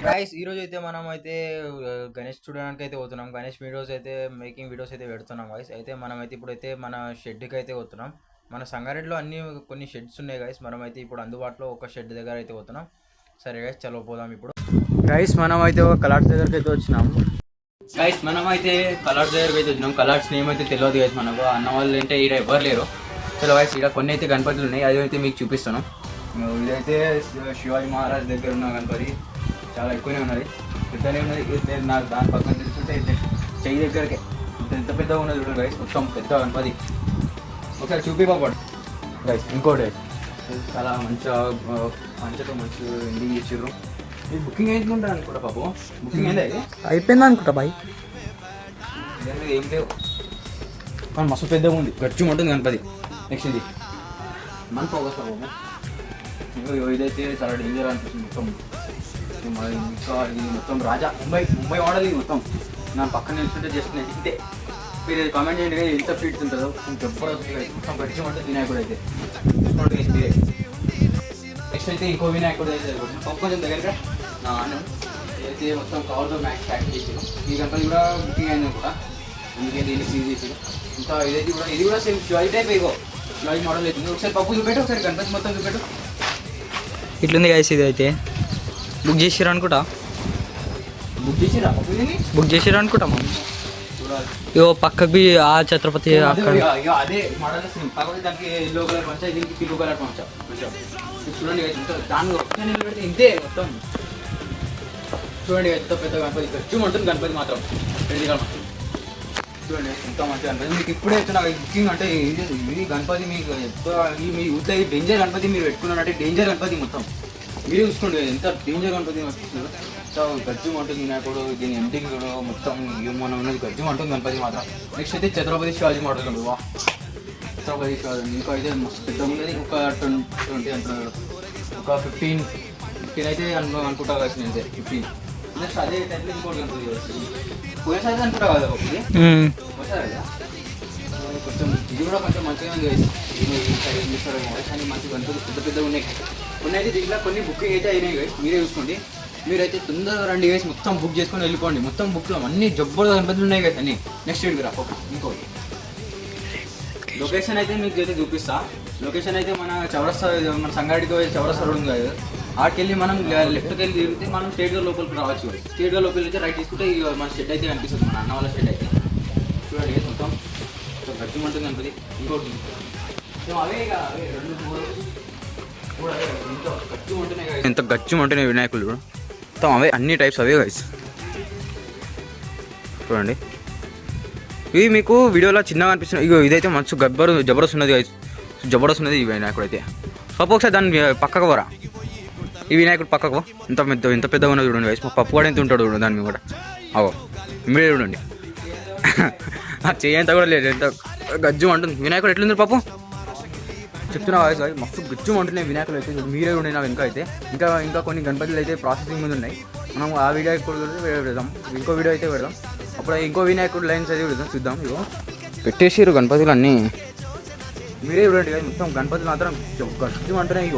Guys ఈ రోజు అయితే మనం అయితే గణేష్ చూడడానికి అయితే పోతున్నాం. గణేష్ వీడియోస్ అయితే మేకింగ్ వీడియోస్ అయితే పెడుతున్నాం గైస్. అయితే మనం అయితే ఇప్పుడైతే మన షెడ్కి అయితే పోతున్నాం. మన సంగారెడ్డిలో అన్ని కొన్ని షెడ్స్ ఉన్నాయి గైస్. మనం అయితే ఇప్పుడు అందుబాటులో ఒక షెడ్ దగ్గర అయితే పోతున్నాం. సరే గైస్ చలో పోదాం ఇప్పుడు. గైస్ మనం అయితే ఒక కలర్స్ దగ్గరికి అయితే వచ్చినాం. గైస్ మనం అయితే కలర్స్ దగ్గరికి అయితే వచ్చినాం. కలర్స్ నేమ్ అయితే తెలియదు గైస్ మనకు. అన్న వాళ్ళు అంటే ఇక్కడ ఎవరు లేరు. చలో గైస్ ఇక్కడ కొన్ని అయితే గణపతులు ఉన్నాయి, అది అయితే మీకు చూపిస్తాను. ఇదైతే శివాజీ మహారాజ్ దగ్గర ఉన్న గణపతి చాలా ఎక్కువనే ఉన్నది, పెద్దనే ఉన్నది. నాకు దాని పక్కన తెలుసుంటే చెయ్యి దగ్గరకే ఎంత పెద్దగా ఉన్నది చూడండి గైస్, మొత్తం పెద్ద గణపతి. ఒకసారి చూపిపోకూడదు గైస్. ఇంకోటి చాలా మంచిగా మంచిగా ఎండింగ్ ఇచ్చారు. ఇది బుకింగ్ అయింది అనుకుంటా పాపం. బుకింగ్ అయింది అయిపోయింది అనుకుంటా బాయ్. ఏం లేవు కానీ మస్తు పెద్దగా ఉంది, గచ్చి ఉంటుంది గణపతి. నెక్స్ట్ ఇది మన ఫోకస్ బాబు. ఇదైతే చాలా డేంజర్ అనిపిస్తుంది మొత్తం. ఇంకా ఇది మొత్తం రాజా ముంబై మోడల్. ఇది మొత్తం నా పక్కన నిల్చుంటే జస్ట్ ఇంతే. మీరు కామెంట్ చేయండి ఎంత ఫీట్స్ ఉంటుందో. జబర్దస్త్ మొత్తం గట్టి ఉంటుంది వినాయకుడు అయితే. నెక్స్ట్ అయితే ఇంకో వినాయకుడు అయితే కొంచెం దగ్గరగా నా అన్నం అయితే మొత్తం కవర్తో మ్యాక్స్ ప్యాక్ చేసాను. ఈ గంటలు కూడా బుకింగ్ అయింది కూడా, అందుకే దీన్ని సీజ్ చేసాను. ఇంకా ఇదైతే కూడా ఇది కూడా సేమ్ శివాజీ టైప్. ఇగో శివాజీ మోడల్ అవుతుంది. ఒకసారి పప్పు చూపెట్టు, ఒకసారి గణపతి మొత్తం చూపెట్టు. ఇట్లుంది గైస్. ఇది అయితే బుక్ చేసిరా అనుకుంటా. బుక్ చేసిరా బుక్ చేసిరా అనుకుంటా మనం. ఇగో పక్కకి ఆ ఛత్రపతి అక్కడ అదే మోడల్ కాకపోతే దానికి ఎల్లో కలర్ పంచా, దీనికి పింక్ కలర్ పంచా. చూడండి దాన్ని పెడితే ఇంతే మొత్తం. చూడండి ఎంత పెద్ద గణపతి, ఖర్చు ఉంటుంది గణపతి మాత్రం. చూడండి ఎంత మంచి గణపతి. మీకు ఇప్పుడే వచ్చిన బుకింగ్ అంటే ఇది గణపతి మీకు మీ ఊళ్ళో డేంజర్ గణపతి మీరు పెట్టుకున్నారంటే డేంజర్ గణపతి మొత్తం. మీరే చూసుకోండి ఎంత డేంజర్ గణపతి వస్తుంది. గజ్జు ఉంటుంది వినాయకుడు, దీని ఎంటింగ్ కూడా మొత్తం ఏమన్నా ఉన్నది గజ్జు ఉంటుంది గణపతి మాత్రం. నెక్స్ట్ అయితే ఛత్రపతి శివాజీ మోడల్ ఉంది. వా ఛత్రపతి శివాజీ ఇంకా అయితే మస్తు పెద్ద ఉన్నది. ఒక 20 అంటున్నాడు, ఒక 15 అయితే అనుకుంటా కలిసి అయితే 15. నెక్స్ట్ అదే టైప్లో ఇంకోటి గణపతి పోయేసారి అనుకుంటా కదా ఒకటి కొంచెం. ఇది కూడా కొంచెం మంచిగా ఉంది కానీ మంచి గణపతి పెద్ద పెద్ద ఉన్నాయి. కొన్ని అయితే దీంట్లో కొన్ని బుకింగ్ అయితే అయినాయి గైస్, మీరే చూసుకోండి. మీరైతే తొందరగా రండి గైస్, మొత్తం బుక్ చేసుకొని వెళ్ళిపోండి. మొత్తం బుక్లో అన్ని జబ్బర్దస్త్ గణపతులు ఉన్నాయి గైస్ అన్ని. నెక్స్ట్ ఏంటి రా ఇంకోటి లొకేషన్ అయితే మీకు అయితే చూపిస్తా. లొకేషన్ అయితే మన చౌరస్తా, మన సంగారెడ్డికి చౌరస్తా రోడ్ ఉంది కదా, ఆడికి వెళ్ళి మనం లెఫ్ట్కి వెళ్ళి తిరిగితే మనం స్టేట్గా లోపలికి రావచ్చు. స్టేట్గా లోపలికి అయితే రైట్ తీసుకుంటే మన షెడ్ అయితే కనిపిస్తుంది, మన అన్న వాళ్ళ షెడ్ అయితే. చూడండి మొత్తం గట్టి ఉంటుంది కనిపి. ఇంకోటి అవే అవే 2-3 గట్టి ఉంటున్నాయి కదా, ఎంత గచ్చి ఉంటున్నాయి వినాయకులు మొత్తం. అవే అన్ని టైప్స్ అవే గైస్. చూడండి ఇవి మీకు వీడియోలో చిన్నగా అనిపిస్తుంది. ఇగో ఇదైతే మంచి జబర్దస్త్ ఉన్నది గైస్, జబర్దస్త్ ఉన్నది ఈ వినాయకుడు అయితే. పప్పు ఒకసారి దాన్ని పక్కకు పోరా. ఈ వినాయకుడు పక్కకు ఎంత పెద్దగా ఉన్నది చూడండి గైస్. మా పప్పు కూడా ఎంత ఉంటాడు చూడండి దాని మీద కూడా. అవో మీరే చూడండి చేయంత కూడా లేదు, ఎంత గజ్జు అంటుంది వినాయకుడు. ఎట్లుంది పప్పు చెప్తున్నా గైస్, మస్తు గజ్జు అంటున్నాయి వినాయకులు అయితే. మీరే ఉండే నా వెనుక అయితే ఇంకా కొన్ని గణపతులు అయితే ప్రాసెసింగ్ ముందు ఉన్నాయి. మనం ఆ వీడియో కూడా పెడదాం, ఇంకో వీడియో అయితే పెడదాం. అప్పుడు ఇంకో వినాయకుడు లైన్స్ అయితే పెడదాం, చూద్దాం. ఇగో పెట్టేసారు గణపతులు అన్నీ, మీరే చూడండి కదా. మొత్తం గణపతులు మాత్రం గజ్జు అంటున్నాయి.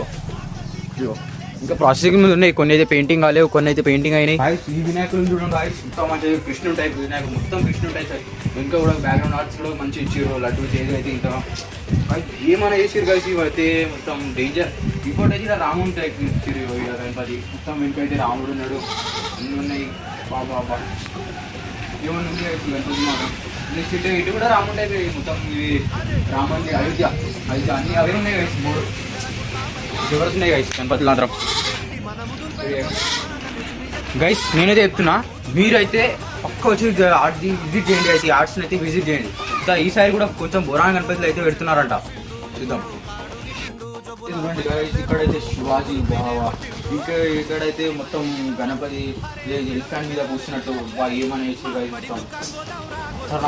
ఇగో ఇంకా ప్రాసెసింగ్ ముందు ఉన్నాయి. కొన్ని అయితే పెయింటింగ్ కాలేవు, కొన్ని అయితే పెయింటింగ్ అయినాయి. ఈ వినాయకులు చూడండి గాయస్, మొత్తం మంచిగా కృష్ణుడు టైప్ వినాయకుడు, మొత్తం కృష్ణుడు టైప్. ఇంకా కూడా బ్యాక్గ్రౌండ్ ఆర్ట్స్ కూడా మంచి ఇచ్చారు. లడ్డు చేతులు అయితే ఇంకా ఏమైనా చేసారు కలిసి అయితే మొత్తం డేంజర్. ఇంకోటి అయితే ఇలా రాముడు టైప్ ఇచ్చారు గణపతి. మొత్తం వెనుకైతే రాముడు ఉన్నాడు, అన్నీ ఉన్నాయి. బాబా ఏమన్నా ఉంది గణపతి మాత్రం. నెక్స్ట్ ఇటు కూడా రాముడు టైప్ మొత్తం. ఇవి రాముడి అయోధ్య అన్నీ అవే ఉన్నాయి గైస్. 3 జబర్దస్త్ ఉన్నాయి గైస్ గణపతులు మాత్రం. గైస్ నేనైతే చెప్తున్నా, మీరైతే పక్క వచ్చి విజిట్ చేయండి గైస్. ఈ ఆర్ట్స్ని అయితే విజిట్ చేయండి. ఇంకా ఈసారి కూడా కొంచెం బొరాన్ గణపతులు అయితే పెడుతున్నారంట, చూద్దాం. చూడండి గైస్ ఇక్కడైతే శివాజీ బావా, ఇంకా ఇక్కడైతే మొత్తం గణపతి ఎలిఫెంట్ మీద కూర్చున్నట్టు ఏమని వేసి గైస్ మొత్తం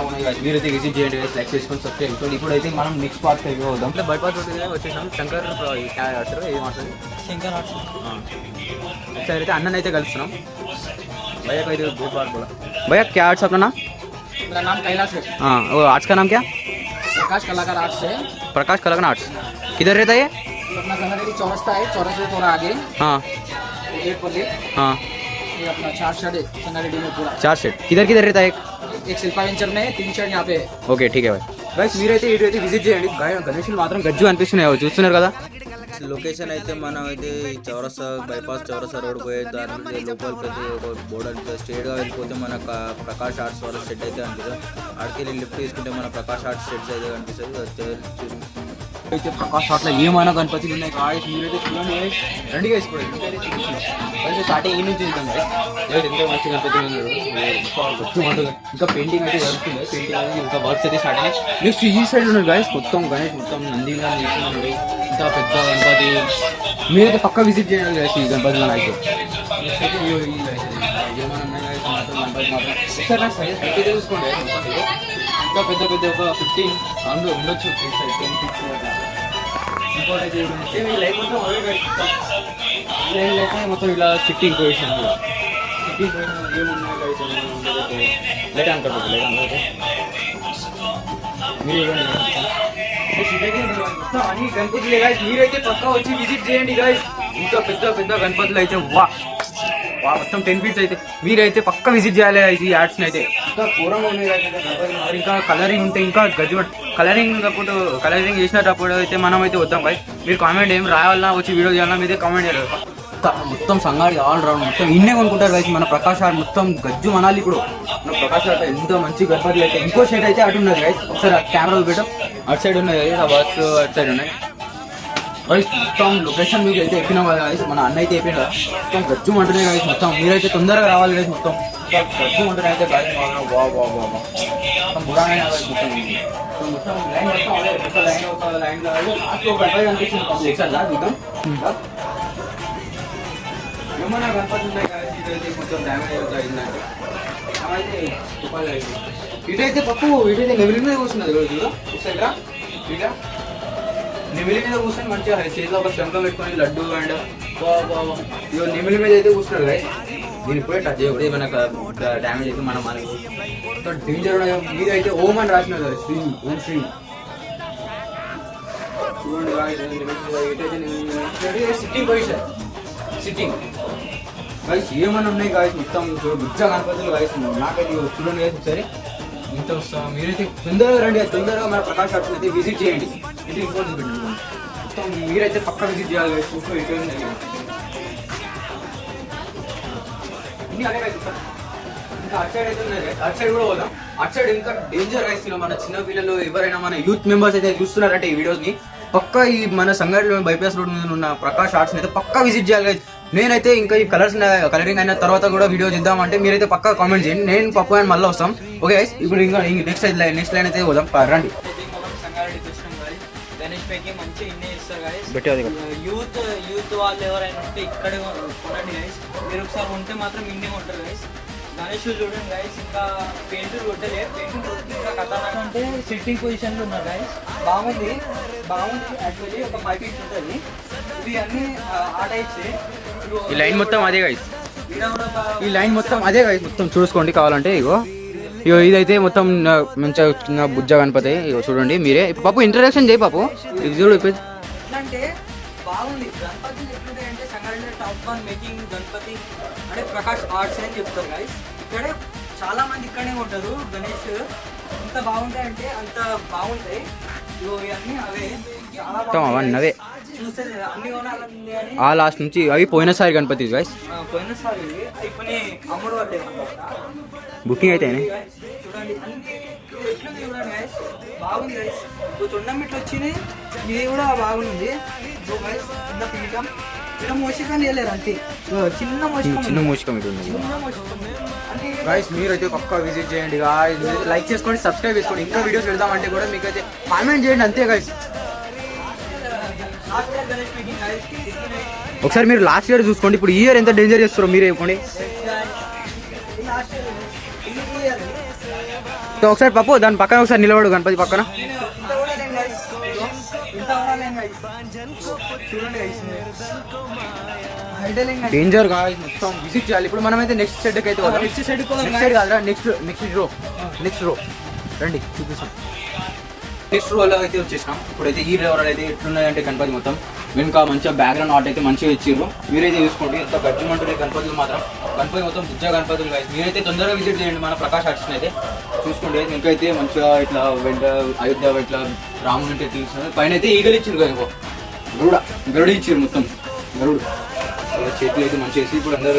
ఉన్నాయి గైస్. మీరైతే విజిట్ చేయండి గైస్, లైక్ చేసుకొని సబ్స్క్రైబ్ చేసుకోండి. ఇప్పుడైతే మనం నెక్స్ట్ పార్ట్ అయితే అవుదాం. బైపాస్ వచ్చేసాం. శంకర్ ఏం మాట్లాడు శంకర్ ఆర్ట్స్. ఒకసారి అయితే అన్నని అయితే కలుస్తున్నాం. भैया कोई बहुत बार बोला। भैया क्या आर्ट्स अपना नाम? मेरा नाम कैलाश है। हाँ, वो आर्ट्स का नाम क्या? प्रकाश कलाकार आर्ट्स है। प्रकाश कलाकार आर्ट्स किधर रहता है ये? अपना संगारेड्डी चौरस्ता है, चौरस्ते से थोड़ा आगे। हाँ, एटपल्ली हाँ ये अपना 4 शेड है संगारेड्डी में पूरा 4 सेट किधर किधर रहता है एक एक शिल्पा वेंचर में 3 शेड यहाँ पे है ఓకే ఠీక్ है भाई గైస్ మీరైతే ఇటు అయితే విజిట్ చేయండి గణేషులు మాత్రం గజ్జు అనిపిస్తున్నాయి చూస్తున్నారు కదా. లొకేషన్ అయితే మనం అయితే ఈ చౌరస్తా బైపాస్ చౌరస్తా రోడ్ పోయే దాని నుంచి లోపలికి అయితే ఒక బోర్డర్ స్ట్రేట్గా వెళ్ళిపోతే మన ప్రకాష్ ఆర్ట్స్ వాళ్ళ షెడ్ అయితే కనిపిస్తుంది. అక్కడికి వెళ్ళి లిఫ్ట్ తీసుకుంటే మన ప్రకాష్ ఆర్ట్స్ షెడ్స్ అయితే కనిపిస్తుంది. అయితే ప్రకాష్ షాట్లో ఏమైనా గణపతులు ఉన్నాయి గాయస్ మీరైతే చూడండి guys. రండి గైస్ కూడా అయితే స్టార్టింగ్ ఈ నుంచి వెళ్తాం guys. ఎంత మంచి గణపతులు ఉన్నాడు గజ్జు ఉంటుంది. ఇంకా పెయింటింగ్ అయితే జరుగుతుంది. పెయింటింగ్ అనేది ఇంకా వర్క్స్ అయితే స్టార్ట్ అయ్యాయి. నెక్స్ట్ ఈ సైడ్ ఉన్నాయి గాయస్ మొత్తం గణేష్ మొత్తం నందిగా తీసుకున్నాడు. ఇంకా పెద్ద గణపతి మీరైతే పక్కా విజిట్ చేయాలి guys ఈ గణపతి అయితే. నెక్స్ట్ అయితే ఏమైనా ఉన్నాయి guys మాత్రం గణపతి మాత్రం ఒకసారి నాకు సైజ్ అయితే చూసుకోండి గణపతి. ఇంకా పెద్ద పెద్ద ఒక 15 అందులో ఉండొచ్చు 10 15 ఇంకోటి అయితే ఈ లైఫ్ మొత్తం మొత్తం ఇలా సిట్టింగ్ పొజిషన్ సిట్టింగ్ పొజిషన్ ఏమున్నాయి లైట్ అనుకోండి లైట్ అనుకోండి మీరు మొత్తం అన్ని గణపతులే గాయస్ మీరైతే పక్కా వచ్చి విజిట్ చేయండి గాయస్. ఇంకా పెద్ద పెద్ద గణపతులు అయితే వా మొత్తం 10 feet అయితే మీరైతే పక్క విజిట్ చేయాలి ఈ యాడ్స్ని అయితే. ఇంకా పూర్వంగా ఉన్నాయి ఇంకా కలరింగ్ ఉంటే ఇంకా గజ్జు కలరింగ్ కాకుండా కలరింగ్ చేసినప్పుడు అయితే మనం అయితే వద్దాం గాయస్. మీరు కామెంట్ ఏం రాయాలన్నా వచ్చి వీడియో చేయాలన్నా మీదే కామెంట్ చేయాలి. మొత్తం సంగాడి ఆల్ రౌండ్ మొత్తం ఇన్నే కొనుక్కుంటారు గాయస్. మన ప్రకాష్ ఆర్ట్ మొత్తం గజ్జు మనాలి ఇప్పుడు మన ప్రకాష్ ఆర్ట్ ఎంత మంచి గణపతులు అయితే. ఇంకో సైడ్ అయితే అటు ఉన్నది గాయస్. ఒకసారి కెమెరాలు పెట్టాం అటు సైడ్ ఉన్నది ఆ బస్ అటు సైడ్ ఉన్నాయి గాయస్. మొత్తం లొకేషన్ మీకు అయితే ఎక్కినాం కదా గాయస్. మన అన్న అయితే అయిపోయినా మొత్తం గజ్జు అంటున్నాయి గాయస్. మొత్తం మీరైతే తొందరగా రావాలి గాయస్. మొత్తం గజ్జు అంటున్నాయి అయితే గాయస్. మొత్తం బుడానైనా మొత్తం మొత్తం లైన్ మొత్తం అదే ఒక లైన్ లాస్ట్ ఒక గణపతి కనిపిస్తుంది ఎక్సార్ లా చూద్దాం. ఏమన్నా గణపతి ఉన్నాయి గాయస్. ఇదైతే కొంచెం డ్యామేజ్ అవుతుందంటే అయితే చెప్పాలి. ఇటైతే పప్పు ఇటైతే నెమిలి మీద కూర్చున్నది చూడ ఒకసారి ఇక నెమిలి మీద కూర్చొని మంచిగా చేతిలో ఒక శంఖం పెట్టుకొని లడ్డు అండ్ ఇక నెమిలి మీద అయితే కూర్చున్నారు గాయస్. దీన్ని పోయి టచ్ చేయకూడదు ఏమైనా డ్యామేజ్ అయితే మనం మనకి డేంజర్ మీద అయితే ఓం అని రాసినారు కదా శ్రీ ఓం శ్రీ చూడండి సిట్టింగ్ పొజిషన్ సిట్టింగ్ గాయస్. ఏమన్నా ఉన్నాయి గాయస్ మొత్తం బుజ్జ గణపతులు గాయస్. నాకైతే చూడండి గాయస్ ఒకసారి ఇంత వస్తాం. మీరైతే తొందరగా రండి తొందరగా మన ప్రకాష్ ఆర్ట్స్ అయితే విజిట్ చేయండి. ఇది ఇంకోటి పెట్టండి మొత్తం మీరైతే పక్కా విజిట్ చేయాలి గాయస్. చూసుకో ఇటు అదే ఇంకా అటు సైడ్ అయితే ఉన్నాయి అటు సైడ్ కూడా పోదాం. అటు సైడ్ ఇంకా డేంజర్ గాయస్. మన చిన్న పిల్లలు ఎవరైనా మన యూత్ మెంబర్స్ అయితే చూస్తున్నారంటే ఈ వీడియోస్ ని పక్కా ఈ మన సంగారెడ్డి బైపాస్ రోడ్ మీద ఉన్న ప్రకాష్ ఆర్ట్స్ అయితే పక్కా విజిట్ చేయాలి గాయస్. నేనైతే ఇంకా ఈ కలరింగ్ అయిన తర్వాత కూడా వీడియో చేద్దామంటే మీరైతే పక్కా కామెంట్ చేయండి. నేను పప్పు అని మళ్ళీ వస్తాం. ఓకే గైస్ ఇప్పుడు ఇంకా నెక్స్ట్ లైన్ అయితే పోదాం రండి. గణేష్ పైకి మంచి ఇన్నే ఇస్తారు గాయస్. పెట్టేది యూత్ వాళ్ళు ఎవరైనా ఉంటే ఇక్కడే కొనండి గాయస్. మీరు ఒకసారి ఉంటే మాత్రం ఇన్నే ఉంటారు గాయస్. గణేష్ చూడండి గాయస్. ఇంకా పెయింట్ కొట్టలే పెయింట్ కొట్టి ఇంకా కథానాక అంటే సిట్టింగ్ పొజిషన్లో ఉన్నారు గాయస్. బాగుంది యాక్చువల్లీ ఒక 5 feet ఉంటుంది. ఇవి అన్ని ఆ టైప్స్. ఈ లైన్ మొత్తం అదే గైస్. ఈ లైన్ మొత్తం అదే గైస్. మొత్తం చూసుకోండి కావాలంటే ఇగో ఇదైతే మొత్తం మంచిగా చిన్న బుజ్జ గణపతి. ఇగో చూడండి మీరే. పాపు ఇంట్రడక్షన్ చేయి పాపు. ఇది చూడు ఇప్పుడు అంటే బాగుంది. గణపతి ఎట్లుంటాయి అంటే సంగారెడ్డి టాప్ 1 మేకింగ్ గణపతి అంటే ప్రకాష్ ఆర్ట్స్ అని చెప్తారు గాయస్. ఇక్కడే చాలా మంది ఇక్కడే ఉంటారు. గణేష్ ఎంత బాగుంటాయంటే అంత బాగుంటాయి. ఇవన్నీ అవే మొత్తం అవన్నీ అవే చూస్తే అన్ని కొనాలండి అని ఆ లాస్ట్ నుంచి అవి పోయినసారి గణపతి గైస్. పోయినసారి అయిపోయి అమ్ముడు పడ్డాయి బుకింగ్ అయితే చూడండి. అన్ని ఎట్లుంది చూడండి గైస్. బాగుంది గైస్. తొండమిట్లు వచ్చినాయి. ఇది కూడా బాగుంది. చిన్న పీఠం ఇలా మోసికం చేయలేరు అంతే. చిన్న మూసికం ఇటు ఉంది గైస్. మీరైతే పక్కా విజిట్ చేయండి గాయ్స్. లైక్ చేసుకోండి సబ్స్క్రైబ్ చేసుకోండి. ఇంకా వీడియోస్ వెళ్దామంటే కూడా మీకైతే కామెంట్ చేయండి అంతే గైస్. ఒకసారి మీరు లాస్ట్ ఇయర్ చూసుకోండి. ఇప్పుడు ఈ ఇయర్ ఎంత డేంజర్ చేస్తారో మీరే చెప్పండి. ఒకసారి పప్పు దాని పక్కన ఒకసారి నిలబడు గణపతి పక్కన. Danger guys. మొత్తం విజిట్ చేయాలి. ఇప్పుడు మనమైతే నెక్స్ట్ సెడ్కి అయితే నెక్స్ట్ సైడ్ కాదురా నెక్స్ట్ రో రండి చూపిస్తాం. నెక్స్ట్ రోలో అయితే వచ్చేసినాం. ఇప్పుడైతే ఈ రోలో అయితే ఎట్లున్నాయంటే గణపతి మొత్తం వెనుక మంచిగా బ్యాక్గ్రౌండ్ ఆర్ట్ అయితే మంచిగా ఇచ్చారు. మీరైతే చూసుకోండి ఎంత గజ్జుమంటున్నాయి గణపతులు మాత్రం. గణపతి మొత్తం బుజ్జ గణపతులు guys. మీరైతే తొందరగా విజిట్ చేయండి మన ప్రకాష్ ఆర్ట్స్ని అయితే చూసుకోండి. ఇంకైతే మంచిగా ఇట్లా వెంట అయోధ్య ఇట్లా రాముని అంటే తెలుస్తుంది. పైన అయితే ఈగలు ఇచ్చారు కదా, గరుడు ఇచ్చారు మొత్తం గరుడు. చేతులు అయితే మంచిగా వేసి ఇప్పుడు అందరూ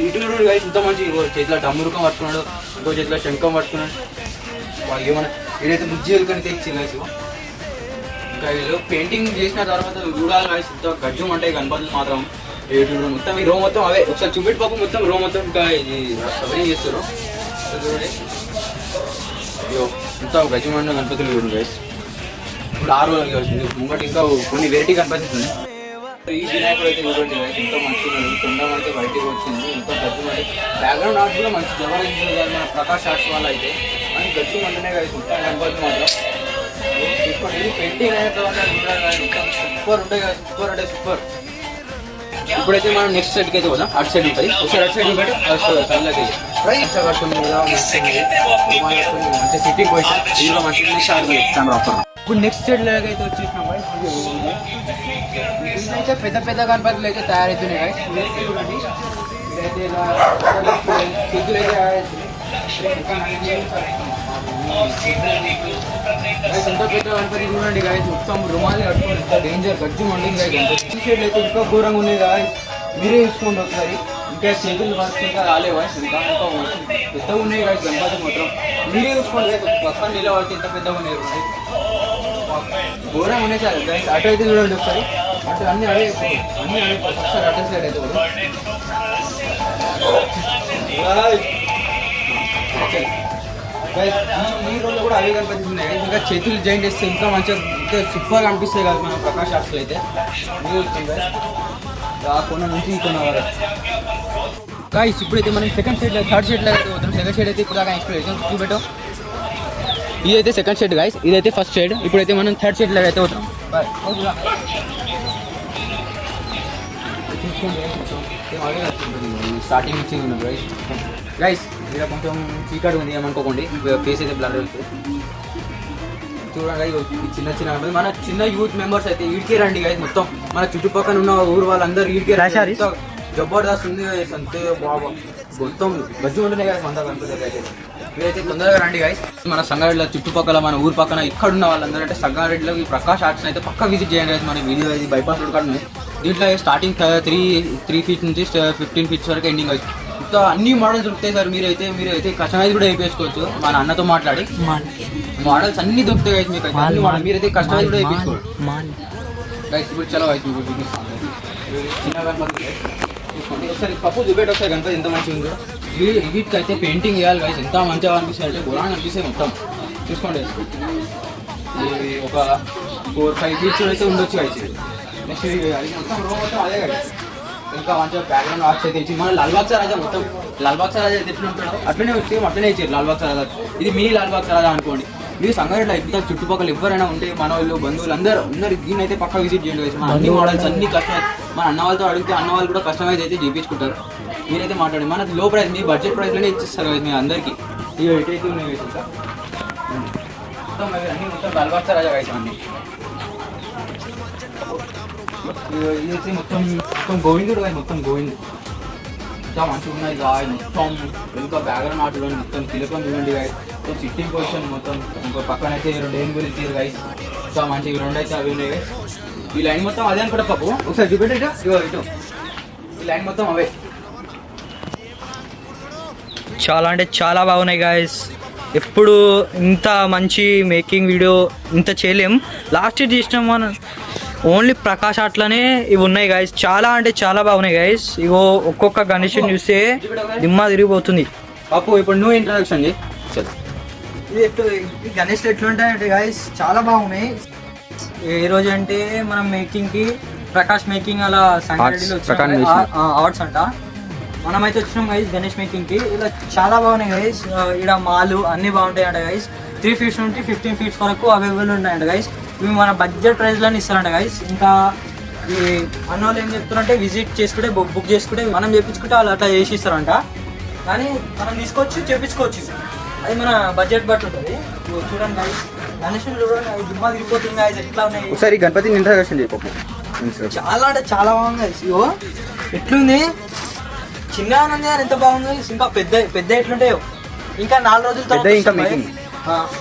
ఇటు guys ఇంత మంచి చేతిలో డమ్మురుకం పట్టుకున్నాడు, ఇంకో చేతిలో శంఖం పట్టుకున్నాడు. ఏమన్నా వీడైతే ముజ్జీలకైతే ఇచ్చారు guys. ఇంకా వీళ్ళు పెయింటింగ్ చేసిన తర్వాత చూడాలి guys ఇంత గజ్జం ఉంటాయి గణపతులు మాత్రం. మొత్తం ఈ రో మొత్తం అవే ఒకసారి చూపెట్టి పాపం మొత్తం రో మొత్తం ఇంకా ఇది సవరింగ్ చేస్తారు చూడండి. అయ్యో ఇంత గజ్జమండ గణపతులు చూడండి guys. ఇప్పుడు 6 రోజులు వచ్చింది ముంగటి ఇంకా కొన్ని వెరైటీ గణపతులు ఉన్నాయి. ఈ వినాయకుడు అయితే చూడండి guys ఎంతో మంచిగా తొండం అయితే బయటకు వచ్చింది. ఎంతో గజ్జమంటే బ్యాక్గ్రౌండ్ ఆర్ట్స్ కూడా మంచి జబర్దస్త్ మన ప్రకాష్ ఆర్ట్స్ వల్ల అయితే మనకి గజ్జమంటనే guys మొత్తం గణపతులు మాత్రం చూసుకోండి. పెయింటింగ్ అయిన తర్వాత సూపర్ ఉంటాయి కదా, సూపర్ అంటే సూపర్. ఇప్పుడైతే మనం నెక్స్ట్ సైడ్కి అయితే పోదాం. అటు సైడ్ ఉంటుంది ఒకసారి అటు సైడ్ ఉంటుంది కళ్ళకి మంచిగా కట్టుకుంది మంచిగా సిట్టింగ్ పోయి ఇందులో మంచిగా రాస్తాం. ఇప్పుడు నెక్స్ట్ సైడ్ లాగా అయితే వచ్చేసినాం అయితే పెద్ద పెద్ద గణపతులు అయితే తయారవుతున్నాయి guys. చూడండి ఇదైతే ఇలా చేతులు అయితే ఎంత పెద్ద గణపతి చూడండి guys. మొత్తం రుమాలి కట్టుకోండి ఎంత డేంజర్ గజ్జు మండింది guys. గణపతి సైడ్లు అయితే ఇంకా ఘోరంగా ఉన్నాయి guys. మీరే చూసుకోండి ఒకసారి. ఇంకా చేతులు వర్క్ ఇంకా రాలేవు guys. ఇంకా పెద్దగా ఉన్నాయి guys గణపతి మాత్రం. మీరే చూసుకోండి guys. పక్కన నిలబడితే ఎంత పెద్దగా ఉన్నాయి ఘోరంగా ఉన్నాయి సార్ guys. అటు అయితే చూడండి ఒకసారి. అటు అన్ని అవే ఒకసారి అటు సైడ్ అయితే కూడా ఈ రోజు కూడా అవే గణపతి ఉన్నాయి. ఇంకా చేతులు జాయింట్ చేస్తే ఇంకా మంచిగా ఇంకా సూపర్గా అనిపిస్తాయి కదా మన ప్రకాష్ ఆర్ట్స్లో అయితే. ఆ కొన నుంచి ఈ కొన వరకు గాయస్. ఇప్పుడైతే మనం సెకండ్ సైడ్ థర్డ్ సైడ్ అయితే పోతాం. సెకండ్ సైడ్ అయితే ఇప్పుడు దాకా ఎక్స్ప్లెనేషన్ చూపెట్టాం. ఇదైతే సెకండ్ సైడ్ గాయస్, ఇదైతే ఫస్ట్ సైడ్. ఇప్పుడైతే మనం థర్డ్ సైడ్ లాగా అయితే పోతాం. స్టార్టింగ్ నుంచి గైస్ ఇక్కడ కొంచెం చీకటి ఉంది ఏమనుకోకండి. ఫేస్ అయితే బ్లర్ అవుతుంది చూడండి. చిన్న చిన్న మన చిన్న యూత్ మెంబర్స్ అయితే ఈడికే రండి గైస్. మొత్తం మన చుట్టుపక్కల ఉన్న ఊరు వాళ్ళందరూ ఈడికే జబర్దస్త్ ఉంది అంతే బాబా. మొత్తం గజ్జు ఉంటున్నాయి కదా మన గణపతి అయితే. మీరైతే తొందరగా రండి గైస్. మన సంగారెడ్డిలో చుట్టుపక్కల మన ఊరు పక్కన ఎక్కడున్న వాళ్ళందరూ అంటే సంగారెడ్డిలో ఈ ప్రకాష్ ఆర్ట్స్ అయితే పక్కా విజిట్ చేయండి గైస్. మన వీడియో ఇది బైపాస్ రోడ్ కాడ ఉంది. దీంట్లో స్టార్టింగ్ 3 ఫీట్స్ నుంచి 15 ఫీట్స్ వరకు ఎండింగ్ అవుతుంది. ఇంకా అన్ని మోడల్స్ దొరుకుతాయి సార్. మీరైతే కస్టమైజ్ కూడా వేయించుకోవచ్చు. మన అన్నతో మాట్లాడి మోడల్స్ అన్ని దొరుకుతాయి గైస్ మీకు. అన్ని మోడల్ మీరైతే కస్టమైజ్ కూడా వేయించుకోవచ్చు గైస్. ఇప్పుడు చాలా గైస్ మీకు చూపిస్తాను. చిన్న గణపతి చూసుకోండి ఒకసారి. పప్పు చూపెట్టి ఒకసారి గణపతి ఎంత మంచిగా ఉందో. వీటికి అయితే పెయింటింగ్ వేయాలి గైస్. ఎంత మంచిగా అనిపిస్తాయి అంటే గురాన్ని అనిపిస్తాయి మొత్తం. చూసుకోండి ఒక 4-5 ఫీట్స్ అయితే ఉండొచ్చు గైస్. నెక్స్ట్ మొత్తం రో మొత్తం అదే గైస్. ఇంకా మంచిగా బ్యాక్గ్రౌండ్ ఆర్ట్స్ అయితే ఇచ్చి మన లాల్బాగ్ రాజా మొత్తం లాల్బాగ్ రాజా అయితే ఎట్లా ఉంటాడో అట్లనే వచ్చి అట్లనే ఇచ్చారు లాల్బాగ్ రాజా. ఇది మీ లాల్బాగ్ రాజా అనుకోండి. మీరు సంగారెడ్డిలో ఇంత చుట్టుపక్కల ఎవరైనా ఉంటే మన వాళ్ళు బంధువులు అందరూ దీన్ని అయితే పక్కా విజిట్ చేయండి గైస్. మన అన్ని మోడల్స్ అన్ని కస్టమైజ్ మన అన్న వాళ్ళతో అడిగితే అన్న వాళ్ళు కూడా కస్టమైజ్ అయితే చేయించుకుంటారు. మీరైతే మాట్లాడండి. మన లో ప్రైస్ మీ బడ్జెట్ ప్రైస్లోనే ఇచ్చేస్తారు కదా మీ అందరికీ. ఇవి ఎటైతే ఉన్నాయి గైస్. ఇంకా మొత్తం అన్ని మొత్తం లాల్బాగ్ రాజా గైస్ అన్నీ. ఇదైతే మొత్తం గోవిందుడు గాయ మొత్తం గోవిందు చాలా మంచిగా ఉన్నాయి గాయ. మొత్తం ఇంకా బ్యాక్గ్రౌండ్ ఆటలో మొత్తం తిలకం చూడండి గాయ. మొత్తం సిట్టింగ్ పొజిషన్ మొత్తం. ఇంకో పక్కన అయితే 2 ఏనుగులు ఇచ్చారు గాయ. చాలా మంచిగా 2 అయితే అవి ఉన్నాయి గాయ. ఈ లైన్ మొత్తం అదే అనుకుంటా పప్పు ఒకసారి చూపెట్టి ఇటు ఈ లైన్ మొత్తం అవే. చాలా అంటే చాలా బాగున్నాయి గాయస్. ఎప్పుడు ఇంత మంచి మేకింగ్ వీడియో ఇంత చేయలేం. లాస్ట్ ఇయర్ చేసినాం మనం ఓన్లీ ప్రకాష్ ఆర్ట్లోనే ఇవి ఉన్నాయి గాయస్. చాలా అంటే చాలా బాగున్నాయి గాయస్. ఇగో ఒక్కొక్క గణేషుని చూస్తే దిమ్మ తిరిగిపోతుంది. పాపు ఇప్పుడు నువ్వు ఇంట్రడక్షన్ చేయి. ఇది గణేష్ ఎట్లుంటాయంటే గాయస్ చాలా బాగున్నాయి. ఏ రోజు అంటే మనం మేకింగ్కి ప్రకాష్ మేకింగ్ అలా సంగారెడ్డిలో ఆర్ట్స్ అంట. మనమైతే వచ్చినాం గైస్ గణేష్ మేకింగ్కి. ఇలా చాలా బాగున్నాయి గైస్. ఇక్కడ మాలు అన్నీ బాగుంటాయి అంట గైస్. 3 ఫీట్స్ నుండి 15 ఫీట్స్ వరకు అవైలబుల్ ఉంటాయంట గైస్. ఇవి మన బడ్జెట్ ప్రైస్లోనే ఇస్తారంట గైస్. ఇంకా ఈ అన్న వాళ్ళు ఏం చెప్తారంటే విజిట్ చేసుకుంటే బుక్ చేసుకుంటే మనం చేయించుకుంటే వాళ్ళు అట్లా చేసి ఇస్తారంట. కానీ మనం తీసుకొచ్చి చేయించుకోవచ్చు. అది మన బడ్జెట్ బట్టి ఉంటుంది. చూడండి గైస్ గణేష్ చూడండి దిమ్మ తిరిగిపోతుంది గైస్. ఎట్లా ఉన్నాయి ఒకసారి గణపతిని ఇంట్రడక్షన్ చేయకపో. చాలా అంటే చాలా బాగుంది guys. ఇగో ఎట్లుంది చిన్నగా ఉంది కానీ ఎంత బాగుంది guys. ఇంకా పెద్ద పెద్ద ఎట్లుంటాయో ఇంకా 4 రోజుల తర్వాత పెద్ద ఇంకా వస్తాం making. guys.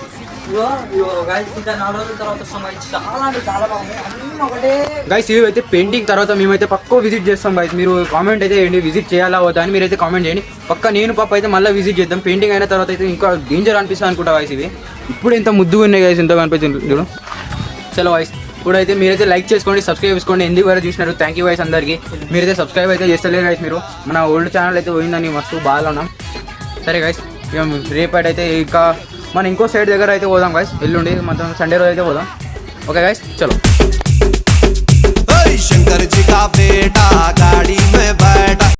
ఇగో ఇగో guys, ఇంకా 4 రోజుల తర్వాత వస్తాం guys. చాలా అంటే చాలా బాగుంది అన్నీ ఒకటే. గైస్ ఇవి అయితే పెయింటింగ్ తర్వాత మేమైతే పక్క విజిట్ చేస్తాం గైస్. మీరు కామెంట్ అయితే చేయండి విజిట్ చేయాలా వద్దా అని మీరైతే కామెంట్ చేయండి. పక్క నేను పాప అయితే మళ్ళీ విజిట్ చేద్దాం. పెయింటింగ్ అయిన తర్వాత అయితే ఇంకా డేంజర్ అనిపిస్తుంది అనుకుంటా గైస్. ఇవి ఇప్పుడు ఎంత ముద్దుగా ఉన్నాయి గైస్, ఎంత కనిపిస్తుంది చూడు. చలో గైస్ ఇప్పుడైతే మీరైతే లైక్ చేసుకోండి, సబ్స్క్రైబ్ చేసుకోండి. ఎందుకు వరకు చూసినారు థ్యాంక్ యూ గైస్ అందరికీ. మీరైతే సబ్స్క్రైబ్ అయితే చేస్తలేరు గైస్. మీరు మన ఓల్డ్ ఛానల్ అయితే పోయిందని మస్తు బాగా ఉన్నాం. సరే గైస్ ఇక రేపటి అయితే ఇంకా మనం ఇంకో సైడ్ దగ్గర అయితే పోదాం గైస్. ఎల్లుండి మొత్తం సండే రోజు అయితే పోదాం. ఓకే గైస్ చలో. शंकर जी का बेटा